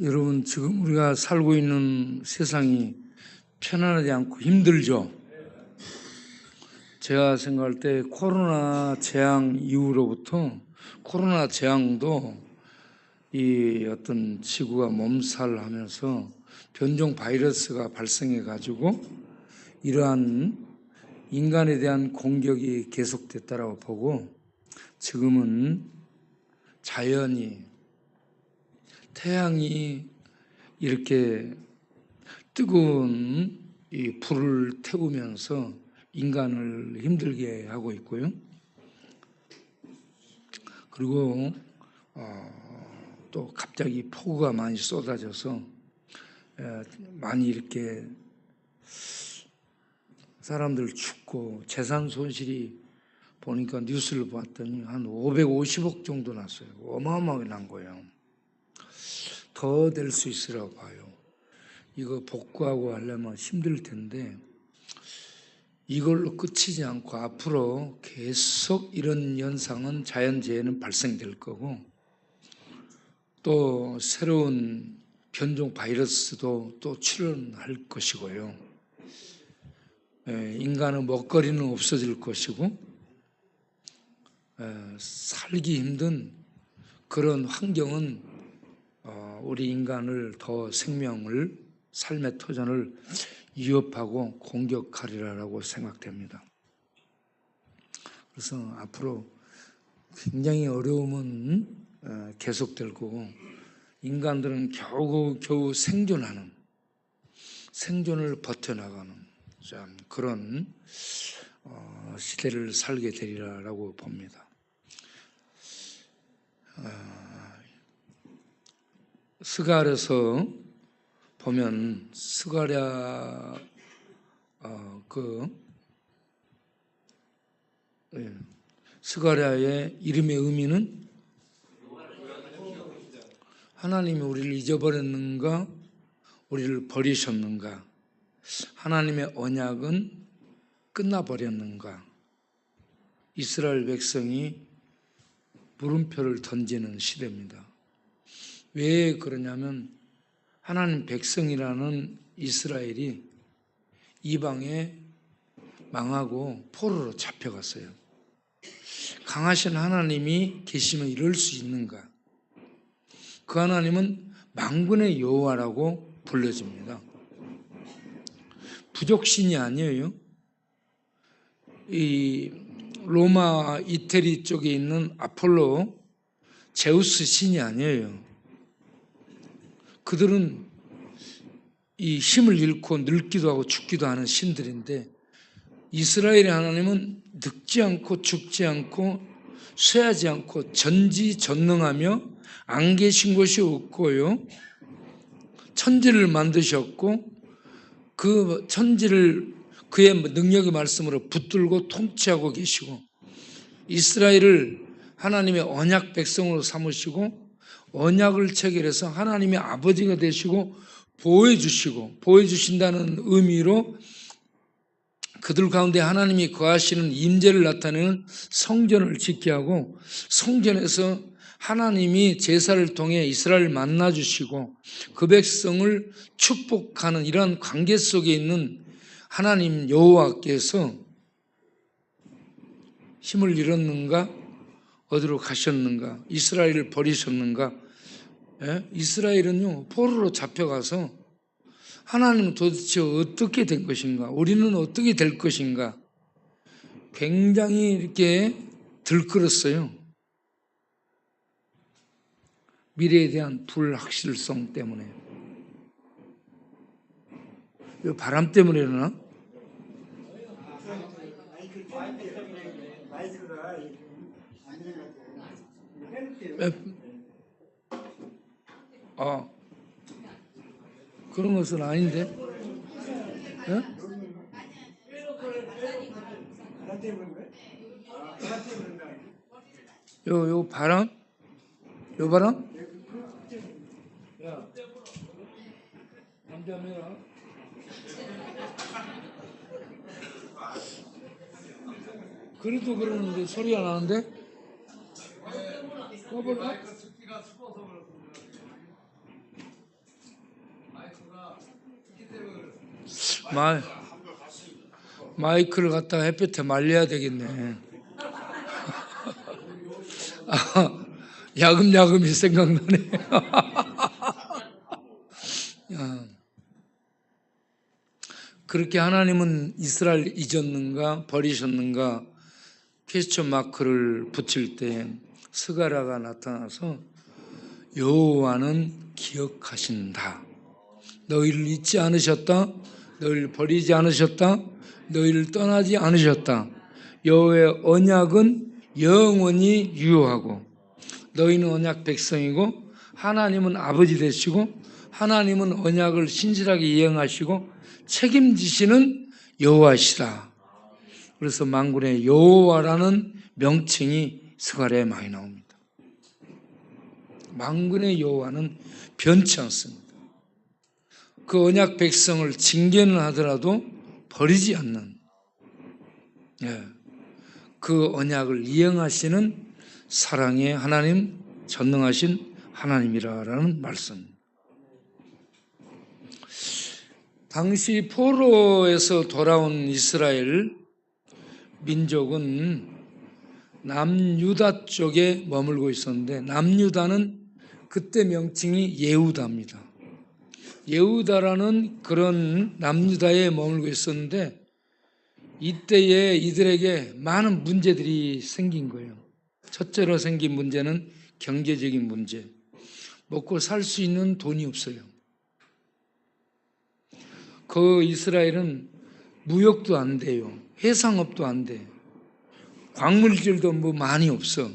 여러분, 지금 우리가 살고 있는 세상이 편안하지 않고 힘들죠. 제가 생각할 때 코로나 재앙 이후로부터 코로나 재앙도 이 어떤 지구가 몸살하면서 변종 바이러스가 발생해 가지고 이러한 인간에 대한 공격이 계속됐다라고 보고, 지금은 자연이, 태양이 이렇게 뜨거운 이 불을 태우면서 인간을 힘들게 하고 있고요. 그리고 또 갑자기 폭우가 많이 쏟아져서 많이 이렇게 사람들 죽고 재산 손실이, 보니까 뉴스를 봤더니 한 550억 정도 났어요. 어마어마하게 난 거예요. 더 될 수 있으라고 봐요. 이거 복구하고 하려면 힘들 텐데, 이걸로 끝이지 않고 앞으로 계속 이런 현상은, 자연재해는 발생될 거고, 또 새로운 변종 바이러스도 또 출현할 것이고요. 인간의 먹거리는 없어질 것이고, 살기 힘든 그런 환경은 우리 인간을 더 생명을, 삶의 터전을 위협하고 공격하리라고 생각됩니다. 그래서 앞으로 굉장히 어려움은 계속될 거고, 인간들은 겨우 생존하는, 생존을 버텨나가는 그런 시대를 살게 되리라고 봅니다. 스가랴서 보면 스가랴의 이름의 의미는, 하나님이 우리를 잊어버렸는가, 우리를 버리셨는가, 하나님의 언약은 끝나버렸는가. 이스라엘 백성이 물음표를 던지는 시대입니다. 왜 그러냐면, 하나님 백성이라는 이스라엘이 이방에 망하고 포로로 잡혀갔어요. 강하신 하나님이 계시면 이럴 수 있는가? 그 하나님은 만군의 여호와라고 불려집니다. 부족신이 아니에요. 이 로마 이태리 쪽에 있는 아폴로, 제우스 신이 아니에요. 그들은 이 힘을 잃고 늙기도 하고 죽기도 하는 신들인데, 이스라엘의 하나님은 늙지 않고 죽지 않고 쇠하지 않고 전지전능하며 안 계신 것이 없고요. 천지를 만드셨고 그 천지를 그의 능력의 말씀으로 붙들고 통치하고 계시고, 이스라엘을 하나님의 언약 백성으로 삼으시고 언약을 체결해서 하나님의 아버지가 되시고 보호해주신다는 의미로 그들 가운데 하나님이 거하시는 임재를 나타내는 성전을 짓게 하고, 성전에서 하나님이 제사를 통해 이스라엘을 만나주시고 그 백성을 축복하는 이러한 관계 속에 있는 하나님 여호와께서 힘을 잃었는가, 어디로 가셨는가, 이스라엘을 버리셨는가. 이스라엘은요, 포로로 잡혀가서 하나님은 도대체 어떻게 된 것인가, 우리는 어떻게 될 것인가, 굉장히 이렇게 들끓었어요. 미래에 대한 불확실성 때문에. 이 바람 때문에 일어나? 그런 것은 아닌데. 요 바람? 요 바람? 야, 잠잠해라. 그래도 그러는데 소리가 나는데? 꺼볼까? 마, 마이크를 갖다가 햇볕에 말려야 되겠네. 아, 야금야금이 생각나네. 그렇게 하나님은 이스라엘 잊었는가 버리셨는가 퀘스천 마크를 붙일 때 스가랴가 나타나서 여호와는 기억하신다. 너희를 잊지 않으셨다. 너희를 버리지 않으셨다. 너희를 떠나지 않으셨다. 여호와의 언약은 영원히 유효하고 너희는 언약 백성이고 하나님은 아버지 되시고 하나님은 언약을 신실하게 이행하시고 책임지시는 여호와시다. 그래서 만군의 여호와라는 명칭이 스가랴에 많이 나옵니다. 만군의 여호와는 변치 않습니다. 그 언약 백성을 징계는 하더라도 버리지 않는 그 언약을 이행하시는 사랑의 하나님, 전능하신 하나님이라는 말씀. 당시 포로에서 돌아온 이스라엘 민족은 남유다 쪽에 머물고 있었는데 남유다는 그때 명칭이 예후다입니다. 예후다라는 그런 남유다에 머물고 있었는데 이때에 이들에게 많은 문제들이 생긴 거예요. 첫째로 생긴 문제는 경제적인 문제. 먹고 살 수 있는 돈이 없어요. 그 이스라엘은 무역도 안 돼요. 해상업도 안 돼. 광물질도 뭐 많이 없어.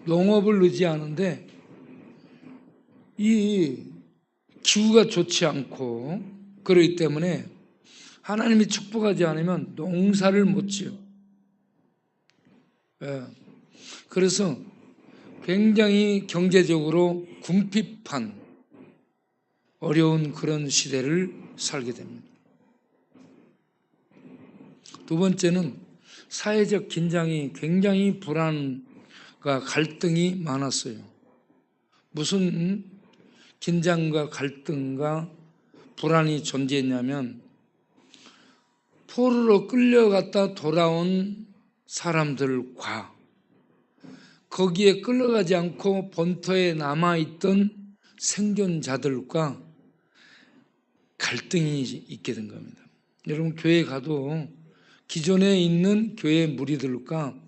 농업을 의지하는데 이 기후가 좋지 않고 그렇기 때문에 하나님이 축복하지 않으면 농사를 못 지어. 그래서 굉장히 경제적으로 궁핍한 어려운 그런 시대를 살게 됩니다. 두 번째는 사회적 긴장이 굉장히 불안과 갈등이 많았어요. 무슨 긴장과 갈등과 불안이 존재했냐면 포로로 끌려갔다 돌아온 사람들과 거기에 끌려가지 않고 본토에 남아있던 생존자들과 갈등이 있게 된 겁니다. 여러분 교회 가도 기존에 있는 교회 무리들과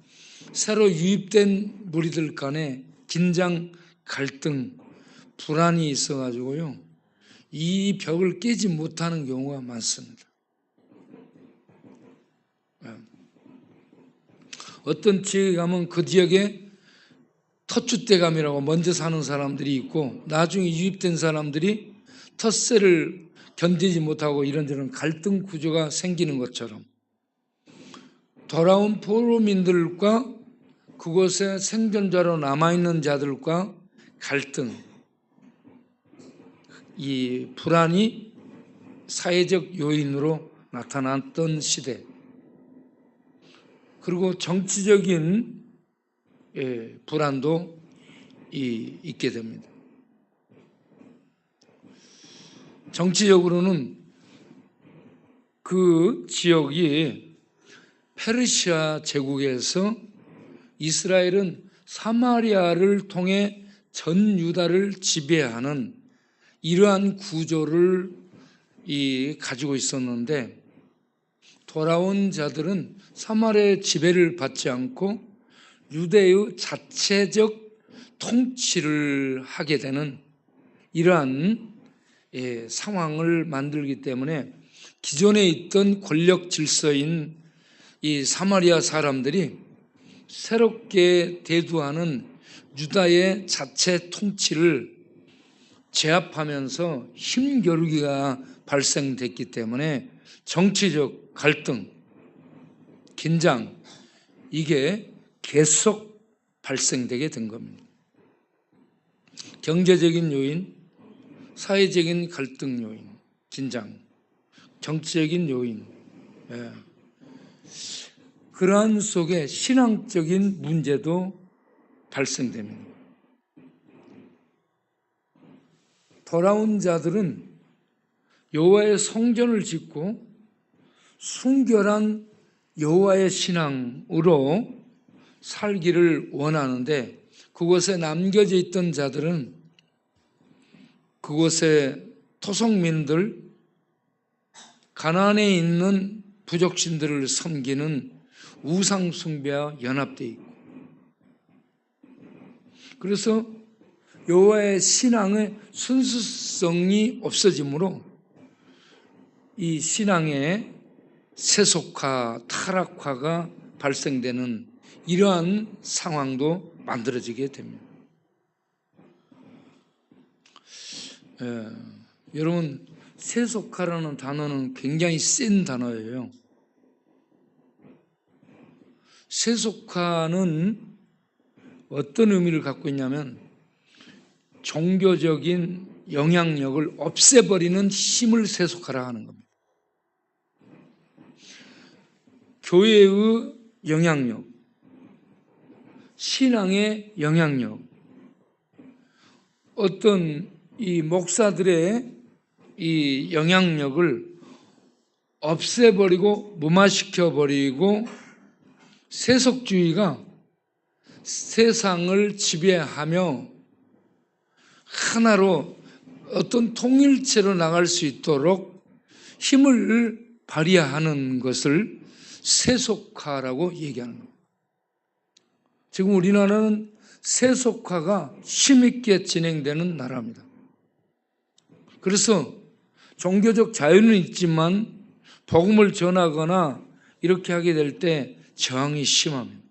새로 유입된 무리들 간에 긴장, 갈등, 불안이 있어가지고요. 이 벽을 깨지 못하는 경우가 많습니다. 어떤 지역에 가면 그 지역에 터줏대감이라고 먼저 사는 사람들이 있고 나중에 유입된 사람들이 텃세를 견디지 못하고 이런저런 갈등 구조가 생기는 것처럼 돌아온 포로민들과 그곳에 생존자로 남아있는 자들과 갈등, 이 불안이 사회적 요인으로 나타났던 시대, 그리고 정치적인 불안도 있게 됩니다. 정치적으로는 그 지역이 페르시아 제국에서 이스라엘은 사마리아를 통해 전 유다를 지배하는 이러한 구조를 가지고 있었는데 돌아온 자들은 사마리아의 지배를 받지 않고 유대의 자체적 통치를 하게 되는 이러한 상황을 만들기 때문에 기존에 있던 권력 질서인 이 사마리아 사람들이 새롭게 대두하는 유다의 자체 통치를 제압하면서 힘겨루기가 발생됐기 때문에 정치적 갈등, 긴장, 이게 계속 발생되게 된 겁니다. 경제적인 요인, 사회적인 갈등 요인, 긴장, 정치적인 요인, 그러한 속에 신앙적인 문제도 발생됩니다. 돌아온 자들은 여호와의 성전을 짓고 순결한 여호와의 신앙으로 살기를 원하는데, 그곳에 남겨져 있던 자들은 그곳의 토속민들, 가나안에 있는 부족신들을 섬기는 우상 숭배와 연합되어 있고, 그래서 여호와의 신앙의 순수성이 없어지므로 이 신앙의 세속화, 타락화가 발생되는 이러한 상황도 만들어지게 됩니다. 여러분, 세속화라는 단어는 굉장히 센 단어예요. 세속화는 어떤 의미를 갖고 있냐면 종교적인 영향력을 없애버리는 힘을 세속화라 하는 겁니다. 교회의 영향력, 신앙의 영향력, 어떤 이 목사들의 이 영향력을 없애버리고 무마시켜버리고 세속주의가 세상을 지배하며 하나로 어떤 통일체로 나갈 수 있도록 힘을 발휘하는 것을 세속화라고 얘기하는 겁니다. 지금 우리나라는 세속화가 힘있게 진행되는 나라입니다. 그래서 종교적 자유는 있지만 복음을 전하거나 이렇게 하게 될 때 저항이 심합니다.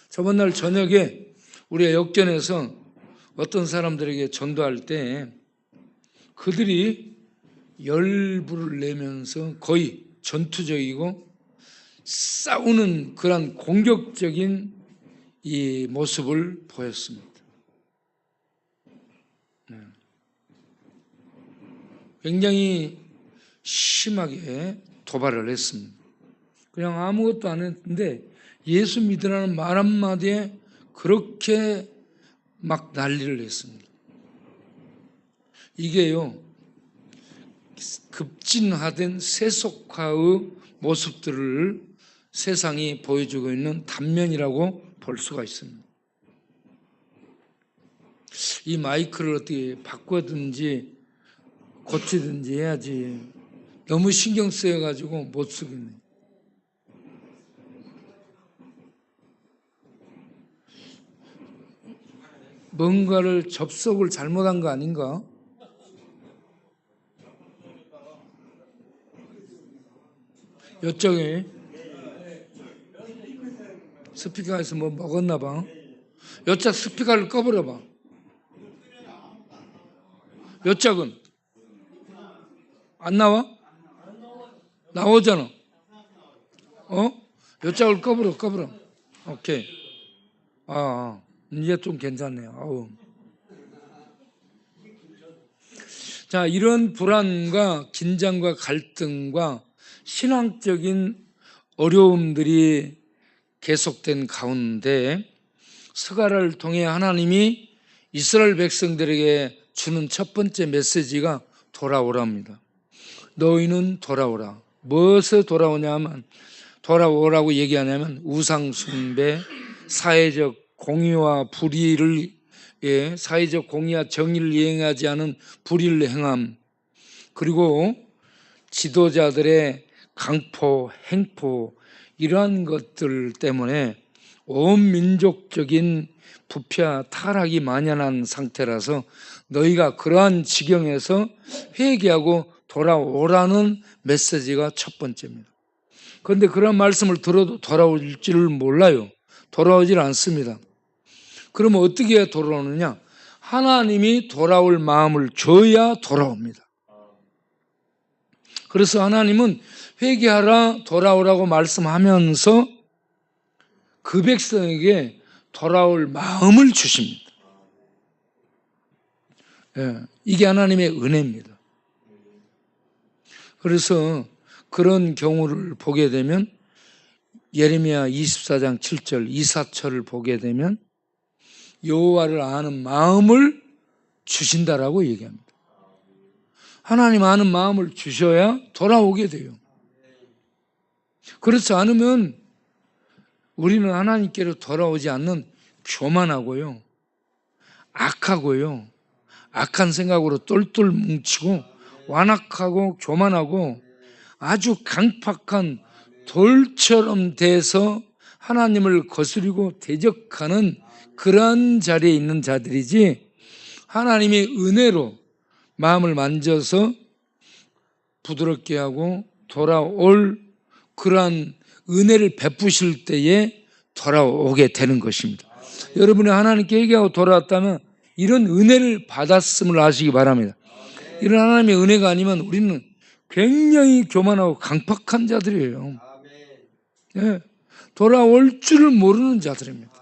저번 날 저녁에 우리가 역전해서 어떤 사람들에게 전도할 때 그들이 열불을 내면서 거의 전투적이고 싸우는 그런 공격적인 이 모습을 보였습니다. 굉장히 심하게 도발을 했습니다. 그냥 아무것도 안 했는데 예수 믿으라는 말 한마디에 그렇게 막 난리를 했습니다. 이게요, 급진화된 세속화의 모습들을 세상이 보여주고 있는 단면이라고 볼 수가 있습니다. 이 마이크를 어떻게 바꾸든지 고치든지 해야지 너무 신경 쓰여가지고 못 쓰겠네. 뭔가를 접속을 잘못한 거 아닌가? 이쪽에 스피커에서 뭐 먹었나 봐. 이쪽 스피커를 꺼버려 봐. 이쪽은 안 나와? 나오잖아. 이쪽을 꺼버려. 오케이. 이제 좀 괜찮네요. 아우. 자, 이런 불안과 긴장과 갈등과 신앙적인 어려움들이 계속된 가운데 스가랴를 통해 하나님이 이스라엘 백성들에게 주는 첫 번째 메시지가 돌아오랍니다. 너희는 돌아오라. 무엇에 돌아오냐면, 돌아오라고 얘기하냐면 우상 숭배, 사회적 공의와 불의를, 사회적 공의와 정의를 이행하지 않은 불의를 행함, 그리고 지도자들의 강포, 행포, 이러한 것들 때문에 온 민족적인 부패와 타락이 만연한 상태라서 너희가 그러한 지경에서 회개하고 돌아오라는 메시지가 첫 번째입니다. 그런데 그런 말씀을 들어도 돌아올 줄을 몰라요. 돌아오질 않습니다. 그러면 어떻게 돌아오느냐? 하나님이 돌아올 마음을 줘야 돌아옵니다. 그래서 하나님은 회개하라, 돌아오라고 말씀하면서 그 백성에게 돌아올 마음을 주십니다. 이게 하나님의 은혜입니다. 그래서 그런 경우를 보게 되면 예레미야 24장 7절 이사철을 보게 되면 여호와를 아는 마음을 주신다라고 얘기합니다. 하나님 아는 마음을 주셔야 돌아오게 돼요. 그렇지 않으면 우리는 하나님께로 돌아오지 않는 교만하고요, 악하고요, 악한 생각으로 똘똘 뭉치고 완악하고 교만하고 아주 강팍한 돌처럼 돼서 하나님을 거스리고 대적하는 그러한 자리에 있는 자들이지, 하나님의 은혜로 마음을 만져서 부드럽게 하고 돌아올 그러한 은혜를 베푸실 때에 돌아오게 되는 것입니다. 여러분이 하나님께 얘기하고 돌아왔다면 이런 은혜를 받았음을 아시기 바랍니다. 이런 하나님의 은혜가 아니면 우리는 굉장히 교만하고 강팍한 자들이에요. 네, 돌아올 줄을 모르는 자들입니다.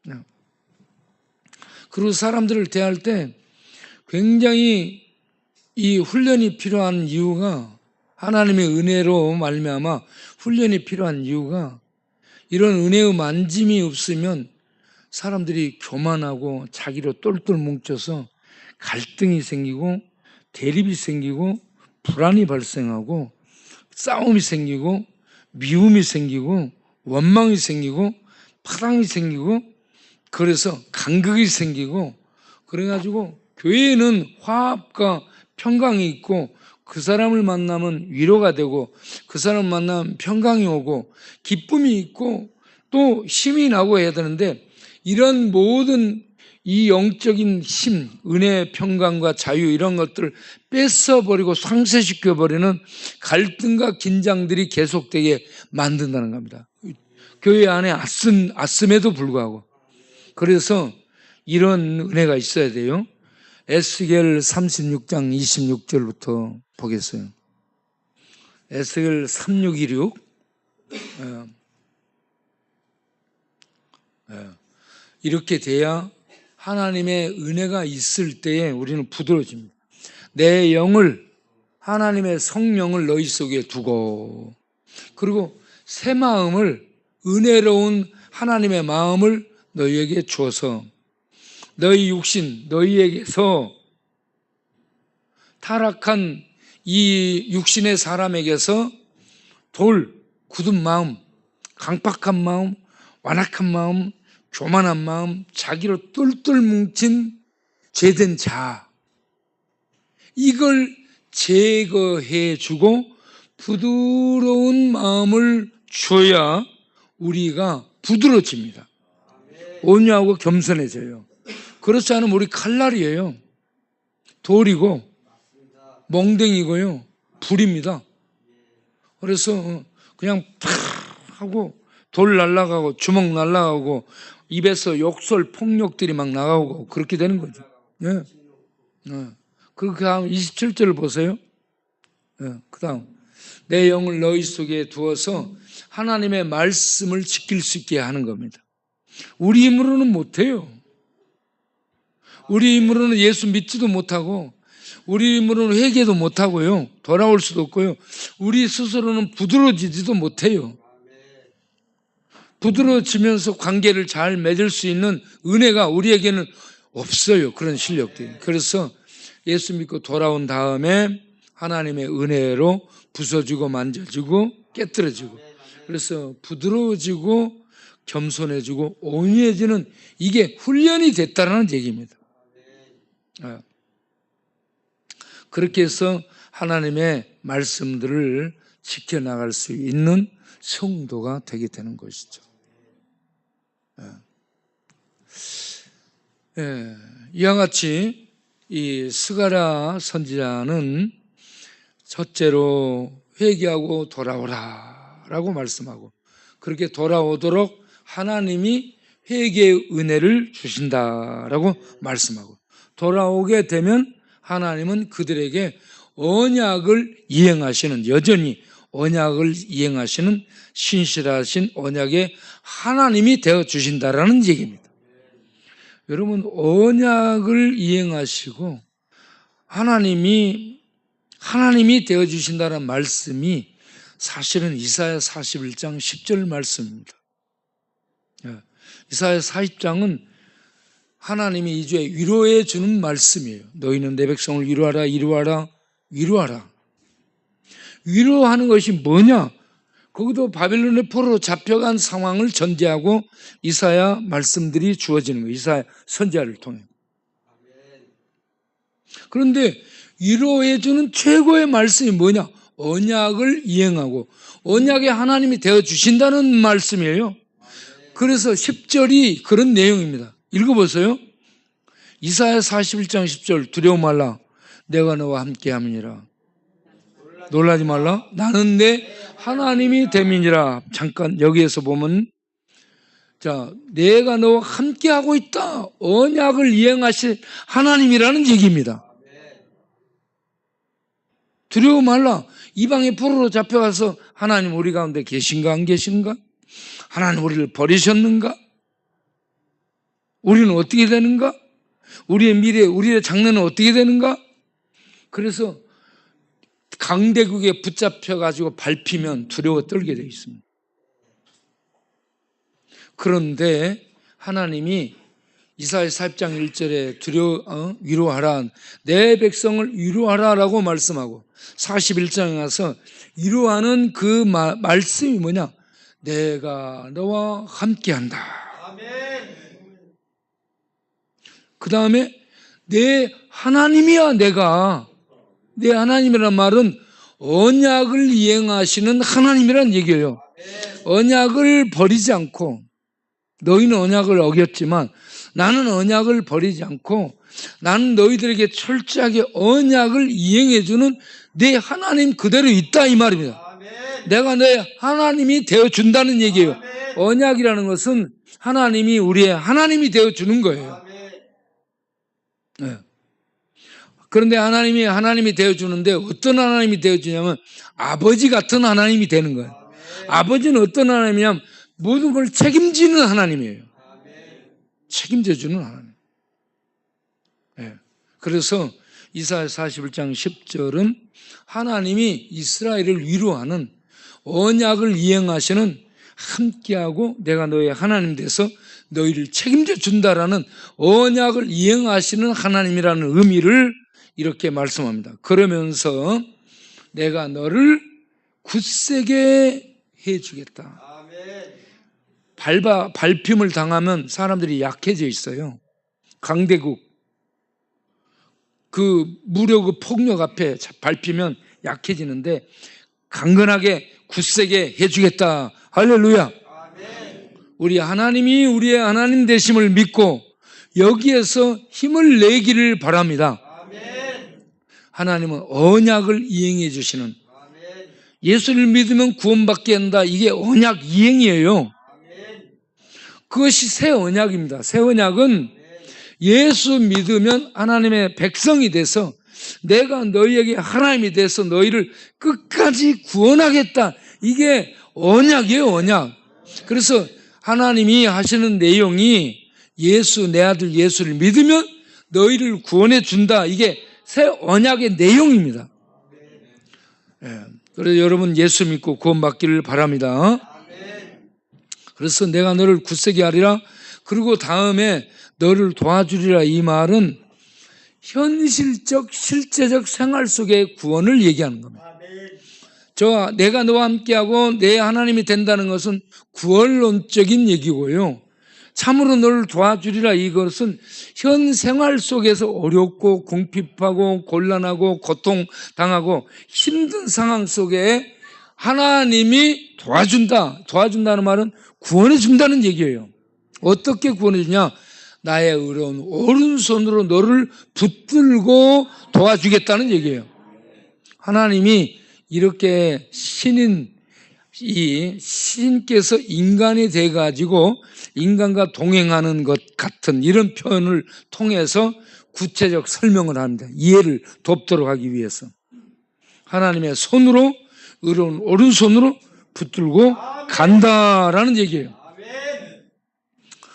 네. 그리고 사람들을 대할 때 굉장히 이 훈련이 필요한 이유가, 하나님의 은혜로 말미암아 훈련이 필요한 이유가, 이런 은혜의 만짐이 없으면 사람들이 교만하고 자기로 똘똘 뭉쳐서 갈등이 생기고 대립이 생기고 불안이 발생하고 싸움이 생기고 미움이 생기고 원망이 생기고 파당이 생기고, 그래서 간극이 생기고, 그래가지고 교회에는 화합과 평강이 있고 그 사람을 만나면 위로가 되고 그 사람을 만나면 평강이 오고 기쁨이 있고 또 힘이 나고 해야 되는데, 이런 모든 이 영적인 힘, 은혜, 평강과 자유 이런 것들을 뺏어버리고 상쇄시켜버리는 갈등과 긴장들이 계속되게 만든다는 겁니다. 교회 안에 아씀에도 불구하고. 그래서 이런 은혜가 있어야 돼요. 에스겔 36장 26절부터 보겠어요. 에스겔 3626. 이렇게 돼야 하나님의 은혜가 있을 때에 우리는 부드러워집니다. 내 영을, 하나님의 성령을 너희 속에 두고, 그리고 새 마음을, 은혜로운 하나님의 마음을 너희에게 주어서 너희 육신, 너희에게서 타락한 이 육신의 사람에게서 굳은 마음, 강팍한 마음, 완악한 마음, 교만한 마음, 자기로 똘똘 뭉친 죄된 자, 이걸 제거해주고 부드러운 마음을 줘야 우리가 부드러워집니다. 온유하고 겸손해져요. 그렇지 않으면 우리 칼날이에요. 돌이고 멍댕이고요, 불입니다. 그래서 그냥 팍 하고 돌 날아가고 주먹 날아가고 입에서 욕설 폭력들이 막 나가고 그렇게 되는 거죠. 예. 그 다음 27절을 보세요. 그 다음, 내 영을 너희 속에 두어서 하나님의 말씀을 지킬 수 있게 하는 겁니다. 우리 힘으로는 못해요. 우리 힘으로는 예수 믿지도 못하고 우리 힘으로는 회개도 못하고요, 돌아올 수도 없고요, 우리 스스로는 부드러워지지도 못해요. 부드러워지면서 관계를 잘 맺을 수 있는 은혜가 우리에게는 없어요. 그런 실력들이. 그래서 예수 믿고 돌아온 다음에 하나님의 은혜로 부서지고 만져지고 깨뜨려지고, 그래서 부드러워지고 겸손해지고 온유해지는, 이게 훈련이 됐다는 얘기입니다. 그렇게 해서 하나님의 말씀들을 지켜나갈 수 있는 성도가 되게 되는 것이죠. 이와 같이 이 스가랴 선지자는 첫째로 회개하고 돌아오라라고 말씀하고, 그렇게 돌아오도록 하나님이 회개의 은혜를 주신다라고 말씀하고, 돌아오게 되면 하나님은 그들에게 언약을 이행하시는, 여전히 언약을 이행하시는 신실하신 언약의 하나님이 되어 주신다라는 얘기입니다. 여러분, 언약을 이행하시고 하나님이 되어 주신다는 말씀이 사실은 이사야 41장 10절 말씀입니다. 이사야 40장은 하나님이 이제 위로해 주는 말씀이에요. 너희는 내 백성을 위로하라, 위로하라, 위로하라. 위로하는 것이 뭐냐? 거기도 바벨론의 포로로 잡혀간 상황을 전제하고 이사야 말씀들이 주어지는 거예요. 이사야 선지자를 통해. 그런데 위로해 주는 최고의 말씀이 뭐냐? 언약을 이행하고 언약의 하나님이 되어주신다는 말씀이에요. 그래서 10절이 그런 내용입니다. 읽어보세요. 이사야 41장 10절 두려워 말라 내가 너와 함께 함이니라. 놀라지 말라 나는 내 하나님이 됨이니라. 잠깐 여기에서 보면 자, 내가 너와 함께 하고 있다. 언약을 이행하실 하나님이라는 얘기입니다. 두려워 말라. 이방의 포로로 잡혀가서 하나님 우리 가운데 계신가 안 계신가? 하나님 우리를 버리셨는가? 우리는 어떻게 되는가? 우리의 미래, 우리의 장래는 어떻게 되는가? 그래서 강대국에 붙잡혀가지고 밟히면 두려워 떨게 되어 있습니다. 그런데 하나님이 이사야 40장 1절에 위로하라, 내 백성을 위로하라라고 말씀하고 41장에 가서 위로하는 그 말씀이 뭐냐? 내가 너와 함께한다. 그 다음에 내 하나님이야. 내가 내 하나님이란 말은 언약을 이행하시는 하나님이란 얘기예요. 언약을 버리지 않고 너희는 언약을 어겼지만 나는 언약을 버리지 않고 나는 너희들에게 철저하게 언약을 이행해주는 내 하나님 그대로 있다 이 말입니다. 내가 내 하나님이 되어준다는 얘기예요. 언약이라는 것은 하나님이 우리의 하나님이 되어주는 거예요. 네. 그런데 하나님이 되어주는데 어떤 하나님이 되어주냐면 아버지 같은 하나님이 되는 거예요. 아버지는 어떤 하나님이냐면 모든 걸 책임지는 하나님이에요. 책임져주는 하나님. 네. 그래서 이사야 41장 10절은 하나님이 이스라엘을 위로하는 언약을 이행하시는 함께하고 내가 너의 하나님 돼서 너희를 책임져 준다라는 언약을 이행하시는 하나님이라는 의미를 이렇게 말씀합니다. 그러면서 내가 너를 굳세게 해주겠다. 밟힘을 당하면 사람들이 약해져 있어요. 강대국 그 무력 그 폭력 앞에 밟히면 약해지는데 강건하게 굳세게 해주겠다. 할렐루야. 우리 하나님이 우리의 하나님 되심을 믿고 여기에서 힘을 내기를 바랍니다. 하나님은 언약을 이행해 주시는, 예수를 믿으면 구원받게 한다. 이게 언약 이행이에요. 그것이 새 언약입니다. 새 언약은 예수 믿으면 하나님의 백성이 돼서 내가 너희에게 하나님이 돼서 너희를 끝까지 구원하겠다. 이게 언약이에요. 언약. 그래서 하나님이 하시는 내용이 내 아들 예수를 믿으면 너희를 구원해 준다. 이게 새 언약의 내용입니다. 그래서 여러분 예수 믿고 구원받기를 바랍니다. 그래서 내가 너를 굳세게 하리라. 그리고 다음에 너를 도와주리라. 이 말은 현실적 실제적 생활 속의 구원을 얘기하는 겁니다. 내가 너와 함께하고 내 하나님이 된다는 것은 구원론적인 얘기고요. 참으로 너를 도와주리라. 이것은 현 생활 속에서 어렵고 궁핍하고 곤란하고 고통당하고 힘든 상황 속에 하나님이 도와준다는 말은 구원해 준다는 얘기예요. 어떻게 구원해 주냐? 나의 의로운 오른손으로 너를 붙들고 도와주겠다는 얘기예요. 하나님이 이렇게 신께서 인간이 돼가지고 인간과 동행하는 것 같은 이런 표현을 통해서 구체적 설명을 합니다. 이해를 돕도록 하기 위해서. 하나님의 손으로, 의로운 오른손으로 붙들고 간다라는 얘기예요.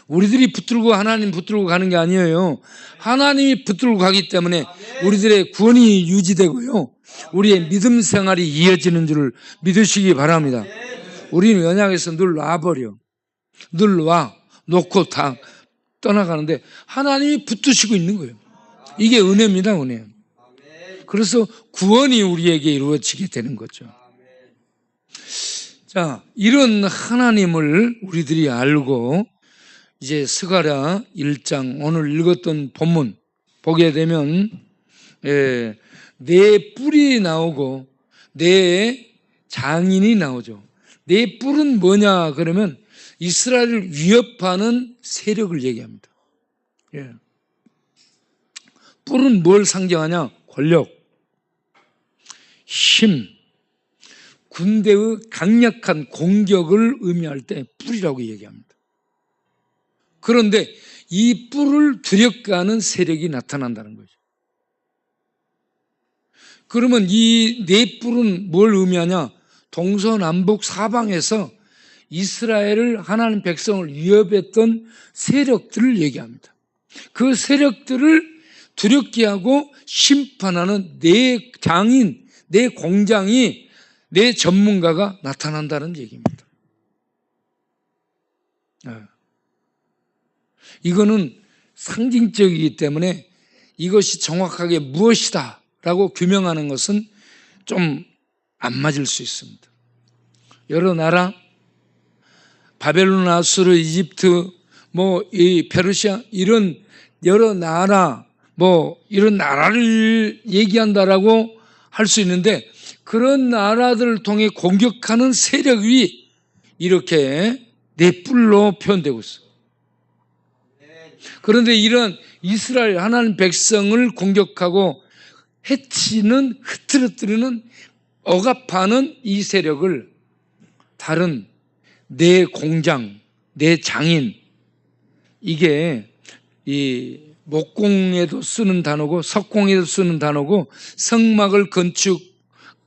우리들이 하나님 붙들고 가는 게 아니에요. 하나님이 붙들고 가기 때문에 우리들의 구원이 유지되고요. 우리의 믿음 생활이 이어지는 줄을 믿으시기 바랍니다. 우리는 연약해서 늘 놔버려. 늘 놓고 떠나가는데 하나님이 붙드시고 있는 거예요. 이게 은혜입니다, 은혜. 그래서 구원이 우리에게 이루어지게 되는 거죠. 자, 이런 하나님을 우리들이 알고 이제 스가랴 1장 오늘 읽었던 본문 보게 되면 내 뿔이 나오고 내 장인이 나오죠. 내 뿔은 뭐냐 그러면 이스라엘을 위협하는 세력을 얘기합니다. 뿔은 뭘 상징하냐? 권력, 힘, 군대의 강력한 공격을 의미할 때 뿔이라고 얘기합니다. 그런데 이 뿔을 두렵게 세력이 나타난다는 거죠. 그러면 이 네 뿔은 뭘 의미하냐? 동서남북 사방에서 이스라엘을 하나님 백성을 위협했던 세력들을 얘기합니다. 그 세력들을 두렵게 하고 심판하는 네 장인, 네 공장이, 네 전문가가 나타난다는 얘기입니다. 이거는 상징적이기 때문에 이것이 정확하게 무엇이다 라고 규명하는 것은 좀 안 맞을 수 있습니다. 여러 나라, 바벨론, 아수르, 이집트, 이 페르시아 이런 여러 나라, 이런 나라를 얘기한다라고 할 수 있는데 그런 나라들을 통해 공격하는 세력이 이렇게 네 뿔로 표현되고 있어요. 그런데 이런 이스라엘 하나님 백성을 공격하고 해치는, 흐트러뜨리는, 억압하는 이 세력을 다른 내 공장, 내 장인, 이게 이 목공에도 쓰는 단어고 석공에도 쓰는 단어고 성막을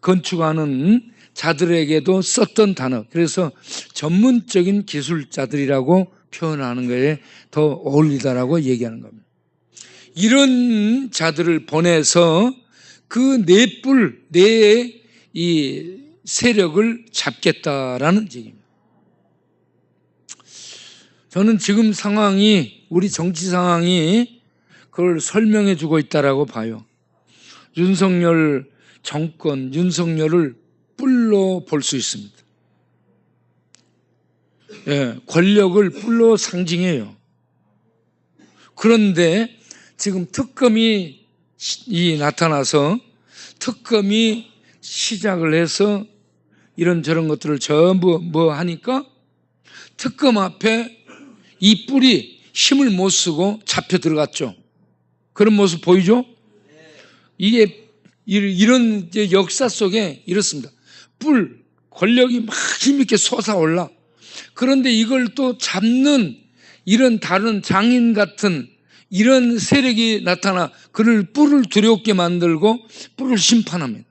건축하는 자들에게도 썼던 단어. 그래서 전문적인 기술자들이라고 표현하는 거에 더 어울리다라고 얘기하는 겁니다. 이런 자들을 보내서 그 네 뿔, 네 이 세력을 잡겠다라는 얘기입니다. 저는 지금 상황이, 우리 정치 상황이 그걸 설명해 주고 있다라고 봐요. 윤석열 정권, 윤석열을 뿔로 볼 수 있습니다. 권력을 뿔로 상징해요. 그런데 지금 특검이 나타나서 특검이 시작을 해서 이런저런 것들을 전부 하니까 특검 앞에 이 뿔이 힘을 못 쓰고 잡혀 들어갔죠. 그런 모습 보이죠? 이게 이런 역사 속에 이렇습니다. 뿔, 권력이 막 힘있게 솟아올라. 그런데 이걸 또 잡는 이런 다른 장인 같은 이런 세력이 나타나 그를 뿔을 두렵게 만들고 뿔을 심판합니다.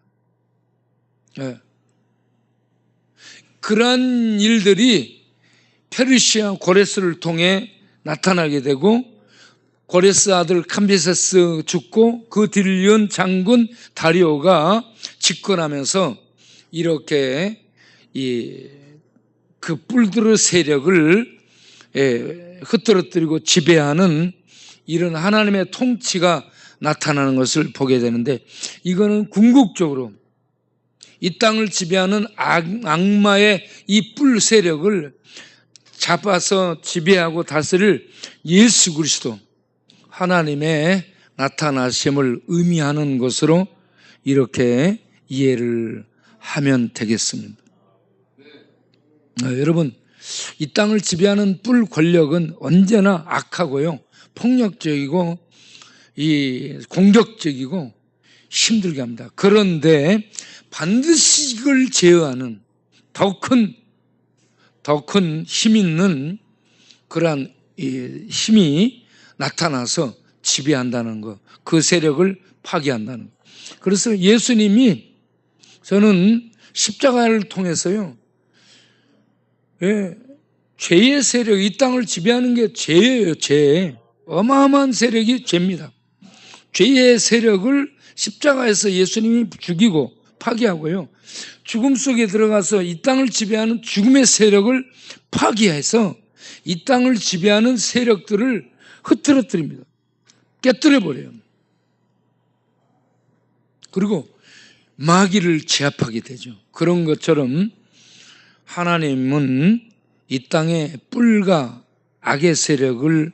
그러한 일들이 페르시아 고레스를 통해 나타나게 되고 고레스 아들 캄비세스 죽고 그 뒤를 이은 장군 다리오가 집권하면서 이렇게 그 뿔들의 세력을 흐트러뜨리고 지배하는 이런 하나님의 통치가 나타나는 것을 보게 되는데 이거는 궁극적으로 이 땅을 지배하는 악마의 이 뿔 세력을 잡아서 지배하고 다스릴 예수 그리스도 하나님의 나타나심을 의미하는 것으로 이렇게 이해를 하면 되겠습니다. 여러분, 이 땅을 지배하는 뿔 권력은 언제나 악하고요, 폭력적이고 공격적이고 힘들게 합니다. 그런데 반드시 이걸 제어하는 더 큰 힘 있는 그러한 힘이 나타나서 지배한다는 것, 그 세력을 파괴한다는 것. 그래서 예수님이 저는 십자가를 통해서요, 죄의 세력, 이 땅을 지배하는 게 죄예요, 죄. 어마어마한 세력이 죄입니다. 죄의 세력을 십자가에서 예수님이 죽이고 파괴하고요, 죽음 속에 들어가서 이 땅을 지배하는 죽음의 세력을 파괴해서 이 땅을 지배하는 세력들을 흐트러뜨립니다. 깨뜨려버려요. 그리고 마귀를 제압하게 되죠. 그런 것처럼 하나님은 이 땅의 뿔과 악의 세력을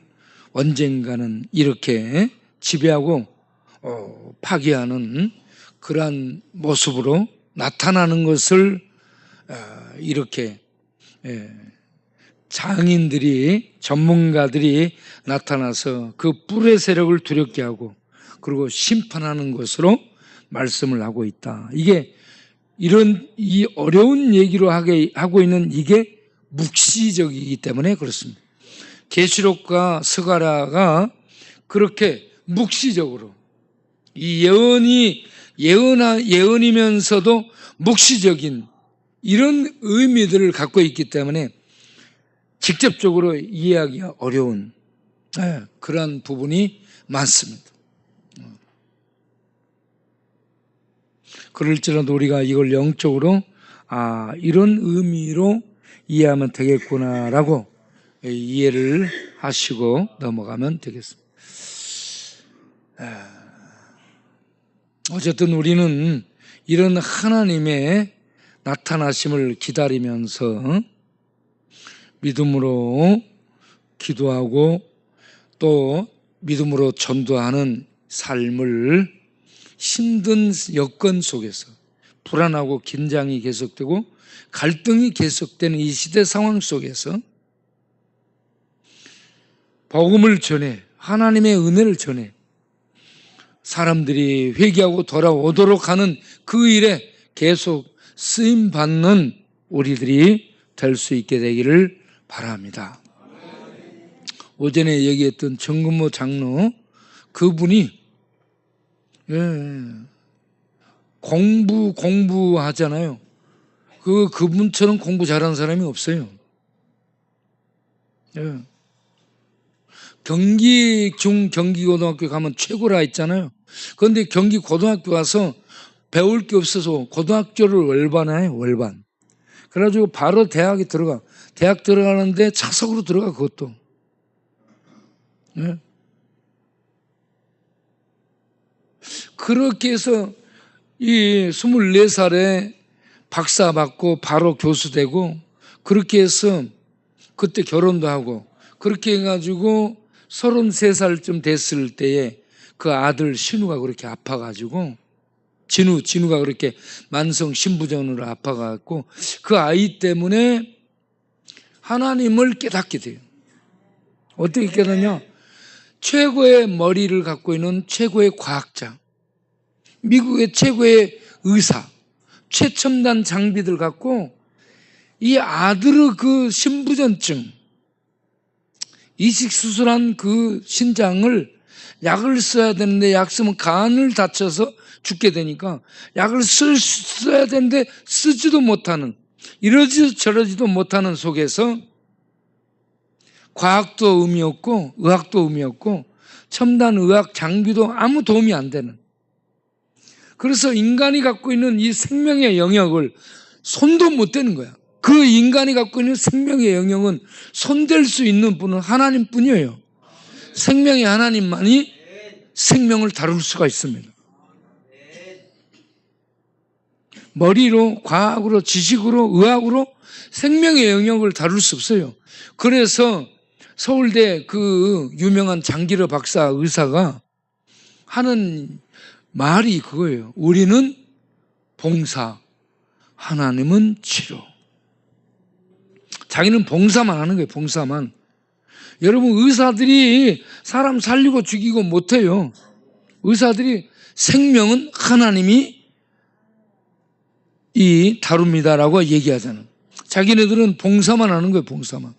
언젠가는 이렇게 지배하고 파괴하는 그러한 모습으로 나타나는 것을 이렇게 장인들이, 전문가들이 나타나서 그 뿔의 세력을 두렵게 하고 그리고 심판하는 것으로 말씀을 하고 있다. 이게 이 어려운 얘기로 하고 있는 이게 묵시적이기 때문에 그렇습니다. 계시록과 스가랴가 그렇게 묵시적으로 이 예언이면서도 묵시적인 이런 의미들을 갖고 있기 때문에 직접적으로 이해하기가 어려운 그런 부분이 많습니다. 그럴지라도 우리가 이걸 영적으로 이런 의미로 이해하면 되겠구나라고 이해를 하시고 넘어가면 되겠습니다. 어쨌든 우리는 이런 하나님의 나타나심을 기다리면서 믿음으로 기도하고 또 믿음으로 전도하는 삶을 힘든 여건 속에서 불안하고 긴장이 계속되고 갈등이 계속되는 이 시대 상황 속에서 복음을 전해, 하나님의 은혜를 전해 사람들이 회개하고 돌아오도록 하는 그 일에 계속 쓰임받는 우리들이 될 수 있게 되기를 바랍니다. 오전에 얘기했던 정근모 장로 그분이 공부하잖아요. 그분처럼 공부 잘하는 사람이 없어요. 경기고등학교 가면 최고라 했잖아요. 그런데 경기고등학교 가서 배울 게 없어서 고등학교를 월반해요. 월반. 그래가지고 바로 대학에 들어가. 대학 들어가는데 차석으로 들어가. 그것도. 그렇게 해서 이 24살에 박사 받고 바로 교수 되고 그렇게 해서 그때 결혼도 하고 그렇게 해가지고 33살쯤 됐을 때에 그 아들 신우가 그렇게 아파가지고 진우가 그렇게 만성 신부전으로 아파가지고 그 아이 때문에 하나님을 깨닫게 돼요. 어떻게 깨닫냐? 최고의 머리를 갖고 있는 최고의 과학자, 미국의 최고의 의사, 최첨단 장비들 갖고 이 아들의 그 신부전증, 이식수술한 그 신장을 약을 써야 되는데 약 쓰면 간을 다쳐서 죽게 되니까 약을 써야 되는데 쓰지도 못하는, 이러지도 저러지도 못하는 속에서 과학도 의미 없고 의학도 의미 없고 첨단 의학 장비도 아무 도움이 안 되는, 그래서 인간이 갖고 있는 이 생명의 영역을 손도 못 대는 거야. 그 인간이 갖고 있는 생명의 영역은 손댈 수 있는 분은 하나님뿐이에요. 생명의 하나님만이 생명을 다룰 수가 있습니다. 머리로, 과학으로, 지식으로, 의학으로 생명의 영역을 다룰 수 없어요. 그래서 서울대 그 유명한 장기러 박사 의사가 하는 말이 그거예요. 우리는 봉사, 하나님은 치료. 자기는 봉사만 하는 거예요. 봉사만. 여러분, 의사들이 사람 살리고 죽이고 못해요. 의사들이 생명은 하나님이 다룹니다라고 얘기하잖아요. 자기네들은 봉사만 하는 거예요. 봉사만.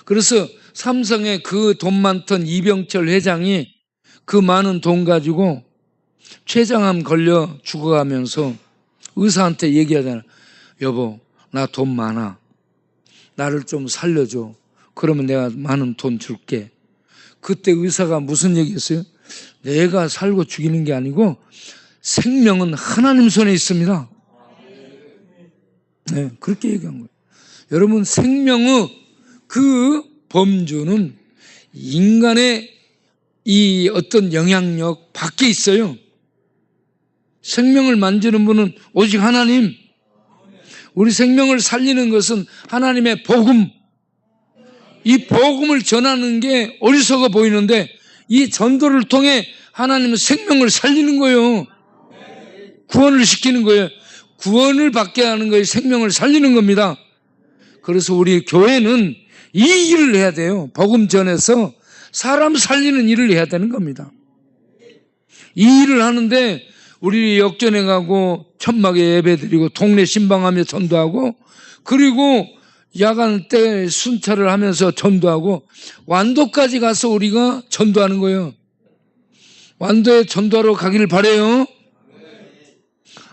그래서 삼성의 그 돈 많던 이병철 회장이 그 많은 돈 가지고 췌장암 걸려 죽어가면서 의사한테 얘기하잖아요. 여보, 나 돈 많아. 나를 좀 살려줘. 그러면 내가 많은 돈 줄게. 그때 의사가 무슨 얘기했어요? 내가 살고 죽이는 게 아니고 생명은 하나님 손에 있습니다. 네, 그렇게 얘기한 거예요. 여러분, 생명의 그 범주는 인간의 이 어떤 영향력 밖에 있어요. 생명을 만지는 분은 오직 하나님. 우리 생명을 살리는 것은 하나님의 복음. 이 복음을 전하는 게 어리석어 보이는데 이 전도를 통해 하나님은 생명을 살리는 거예요. 구원을 시키는 거예요. 구원을 받게 하는 거예요. 생명을 살리는 겁니다. 그래서 우리 교회는 이 일을 해야 돼요. 복음 전해서 사람 살리는 일을 해야 되는 겁니다. 이 일을 하는데 우리 역전해 가고 천막에 예배드리고 동네 신방하며 전도하고 그리고 야간 때 순찰을 하면서 전도하고 완도까지 가서 우리가 전도하는 거예요. 완도에 전도하러 가기를 바라요.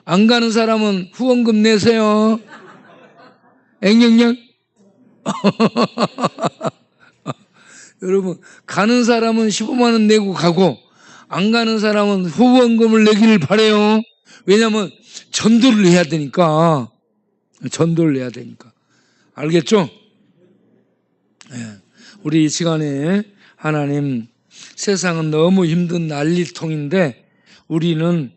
안 가는 사람은 후원금 내세요. 앵경냥. 여러분, 가는 사람은 15만 원 내고 가고 안 가는 사람은 후원금을 내기를 바라요. 왜냐하면 전도를 해야 되니까. 전도를 해야 되니까. 알겠죠? 네. 우리 이 시간에 하나님, 세상은 너무 힘든 난리통인데 우리는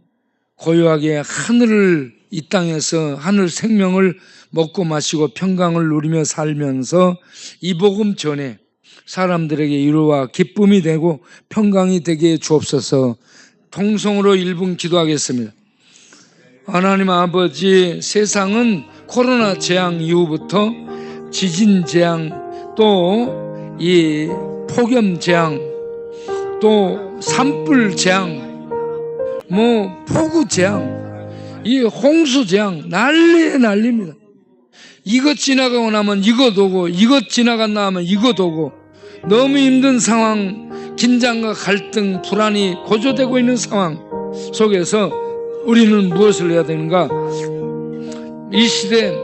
고요하게 하늘을 이 땅에서 하늘 생명을 먹고 마시고 평강을 누리며 살면서 이 복음 전에 사람들에게 위로와 기쁨이 되고 평강이 되게 주옵소서. 통성으로 1분 기도하겠습니다. 하나님 아버지, 세상은 코로나 재앙 이후부터 지진 재앙, 또 이 폭염 재앙, 또 산불 재앙, 폭우 재앙, 이 홍수 재앙 난리입니다. 이것 지나가고 나면 이것 오고, 이것 지나갔나 하면 이것 오고, 너무 힘든 상황, 긴장과 갈등, 불안이 고조되고 있는 상황 속에서 우리는 무엇을 해야 되는가? 이 시대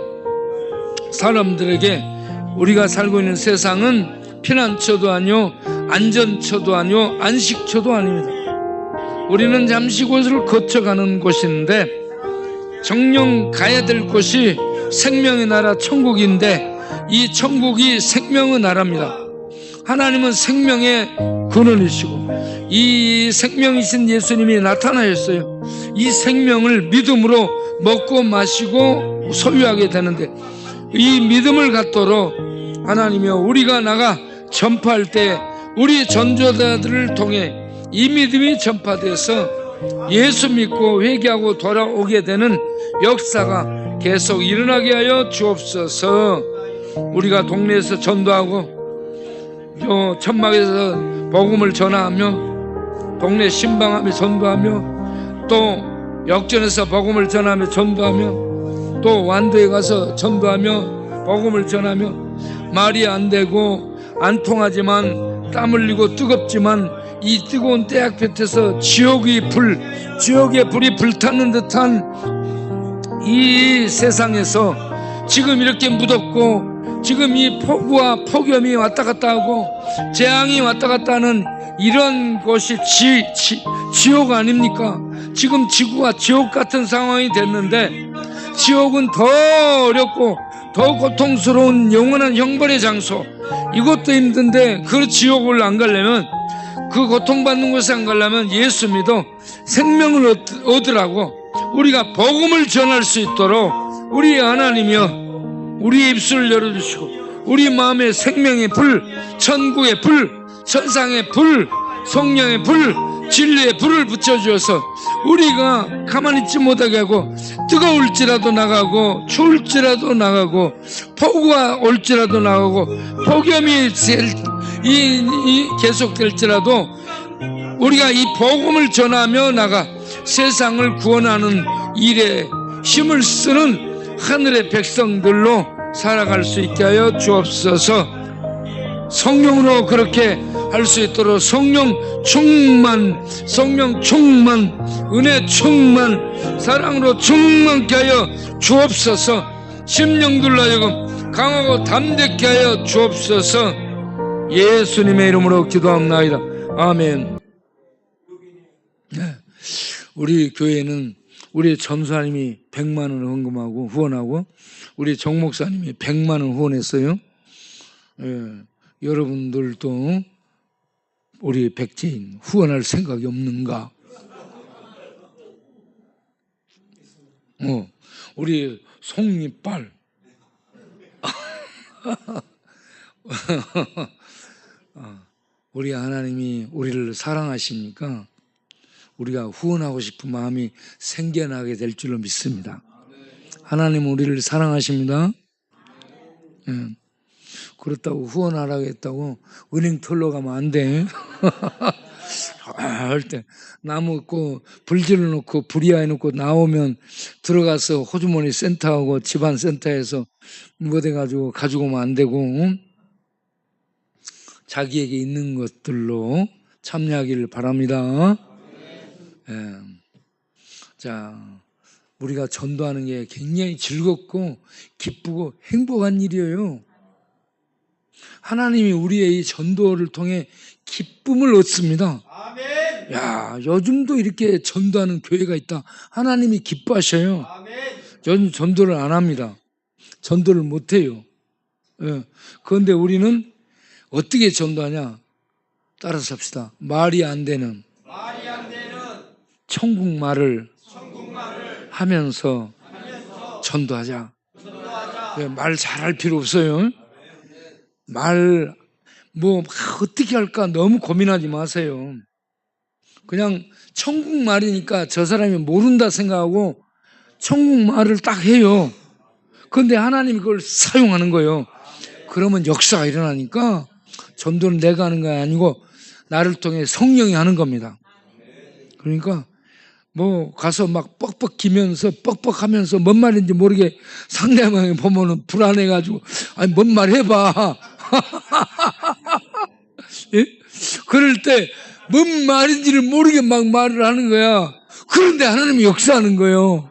사람들에게 우리가 살고 있는 세상은 피난처도 아니요, 안전처도 아니요, 안식처도 아닙니다. 우리는 잠시 곳을 거쳐가는 곳인데 정령 가야 될 곳이 생명의 나라 천국인데 이 천국이 생명의 나라입니다. 하나님은 생명의 근원이시고 이 생명이신 예수님이 나타나셨어요. 이 생명을 믿음으로 먹고 마시고 소유하게 되는데 이 믿음을 갖도록 하나님이여 우리가 나가 전파할 때 우리 전도자들을 통해 이 믿음이 전파돼서 예수 믿고 회개하고 돌아오게 되는 역사가 계속 일어나게 하여 주옵소서. 우리가 동네에서 전도하고 천막에서 복음을 전하며 동네 신방하며 전도하며 또 역전에서 복음을 전하며 전도하며 또 완도에 가서 전도하며 복음을 전하며 말이 안 되고 안 통하지만 땀 흘리고 뜨겁지만 이 뜨거운 때약 볕에서 지옥의 불이 불타는 듯한 이 세상에서 지금 이렇게 무덥고 지금 이 폭우와 폭염이 왔다 갔다 하고 재앙이 왔다 갔다 하는 이런 곳이 지옥 아닙니까? 지금 지구가 지옥 같은 상황이 됐는데 지옥은 더 어렵고 더 고통스러운 영원한 형벌의 장소, 이것도 힘든데 그 지옥을 안 가려면, 그 고통받는 곳에 안 가려면 예수 믿어 생명을 얻으라고 우리가 복음을 전할 수 있도록 우리 하나님이여 우리 입술을 열어주시고 우리 마음에 생명의 불, 천국의 불, 천상의 불, 성령의 불, 진리의 불을 붙여주어서 우리가 가만히 있지 못하게 하고 뜨거울지라도 나가고 추울지라도 나가고 폭우가 올지라도 나가고 폭염이 계속될지라도 우리가 이 복음을 전하며 나가 세상을 구원하는 일에 힘을 쓰는 하늘의 백성들로 살아갈 수 있게 하여 주옵소서. 성령으로 그렇게 할 수 있도록 성령 충만, 은혜 충만, 사랑으로 충만케 하여 주옵소서. 심령들로 하여금 강하고 담대케 하여 주옵소서. 예수님의 이름으로 기도합나이다. 아멘. 네. 우리 교회는 우리 전사님이 100만 원을 헌금하고 후원하고 우리 정 목사님이 100만 원 후원했어요. 예. 여러분들도 우리 백제인 후원할 생각이 없는가? 우리 송이빨 우리 하나님이 우리를 사랑하시니까 우리가 후원하고 싶은 마음이 생겨나게 될 줄로 믿습니다. 하나님은 우리를 사랑하십니다. 그렇다고 후원하라고 했다고 은행 털러 가면 안 돼. 절대 나무 있고 불 질러놓고 불이야 놓고 나오면 들어가서 호주머니 센터하고 집안 센터에서 뭐 돼가지고 가지고 오면 안 되고 자기에게 있는 것들로 참여하기를 바랍니다. 자, 우리가 전도하는 게 굉장히 즐겁고 기쁘고 행복한 일이에요. 하나님이 우리의 이 전도를 통해 기쁨을 얻습니다. 아멘. 야, 요즘도 이렇게 전도하는 교회가 있다. 하나님이 기뻐하셔요. 아멘. 저는 전도를 안 합니다. 전도를 못 해요. 그런데 우리는 어떻게 전도하냐? 따라서 합시다. 말이 안 되는 천국 말을 하면서 전도하자. 말 잘할 필요 없어요. 말 어떻게 할까 너무 고민하지 마세요. 그냥 천국 말이니까 저 사람이 모른다 생각하고 천국 말을 딱 해요. 그런데 하나님이 그걸 사용하는 거예요. 그러면 역사가 일어나니까 전도는 내가 하는 거 아니고 나를 통해 성령이 하는 겁니다. 그러니까 가서 막 뻑뻑기면서 뻑뻑하면서 뭔 말인지 모르게 상대방이 보면은 불안해가지고 아니 뭔 말 해봐. 예? 그럴 때 뭔 말인지를 모르게 막 말을 하는 거야. 그런데 하나님이 역사하는 거예요.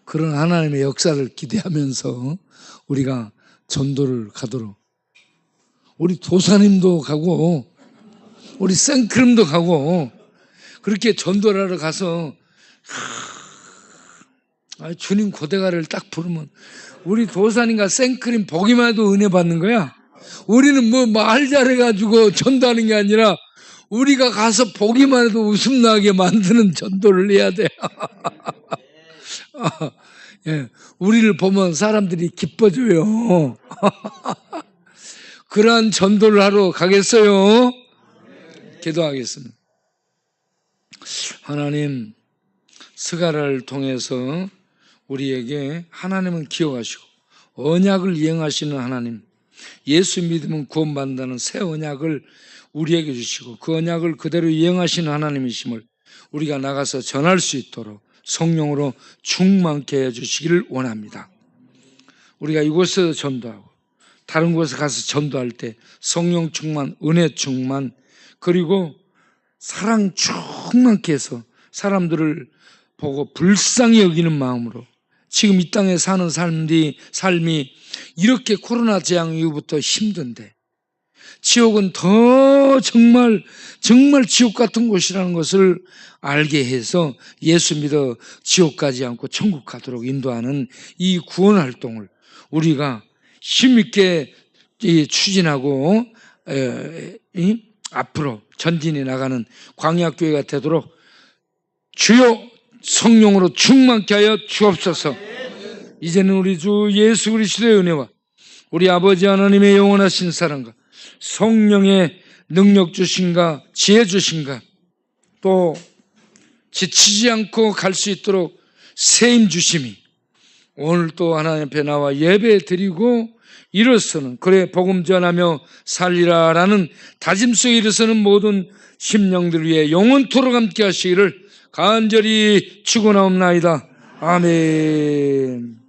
그런 하나님의 역사를 기대하면서 우리가 전도를 가도록 우리 도사님도 가고 우리 생크림도 가고 그렇게 전도를 하러 가서 주님 고대가를 딱 부르면 우리 도사님과 생크림 보기만 해도 은혜 받는 거야. 우리는 말 잘해가지고 전도하는 게 아니라 우리가 가서 보기만 해도 웃음 나게 만드는 전도를 해야 돼. 예, 우리를 보면 사람들이 기뻐져요. 그러한 전도를 하러 가겠어요? 기도하겠습니다. 하나님, 스가랴를 통해서 우리에게 하나님은 기억하시고 언약을 이행하시는 하나님, 예수 믿으면 구원받는다는 새 언약을 우리에게 주시고 그 언약을 그대로 이행하시는 하나님이심을 우리가 나가서 전할 수 있도록 성령으로 충만케 해주시기를 원합니다. 우리가 이곳에서 전도하고 다른 곳에 가서 전도할 때 성령 충만, 은혜 충만, 그리고 사랑 충만케 해서 사람들을 보고 불쌍히 여기는 마음으로 지금 이 땅에 사는 삶이 이렇게 코로나 재앙 이후부터 힘든데 지옥은 더 정말 지옥 같은 곳이라는 것을 알게 해서 예수 믿어 지옥 가지 않고 천국 가도록 인도하는 이 구원 활동을 우리가 힘있게 추진하고 앞으로 전진해 나가는 광야교회가 되도록 주여 성령으로 충만케 하여 주옵소서. 이제는 우리 주 예수 그리스도의 은혜와 우리 아버지 하나님의 영원하신 사랑과 성령의 능력 주신가 지혜 주신가 또 지치지 않고 갈 수 있도록 세임 주심이 오늘 또 하나님 앞에 나와 예배 드리고 일어서는 그래 복음 전하며 살리라라는 다짐 속에 일어서는 모든 심령들 위해 영원토록 함께 하시기를 간절히 축원하옵나이다. 아멘.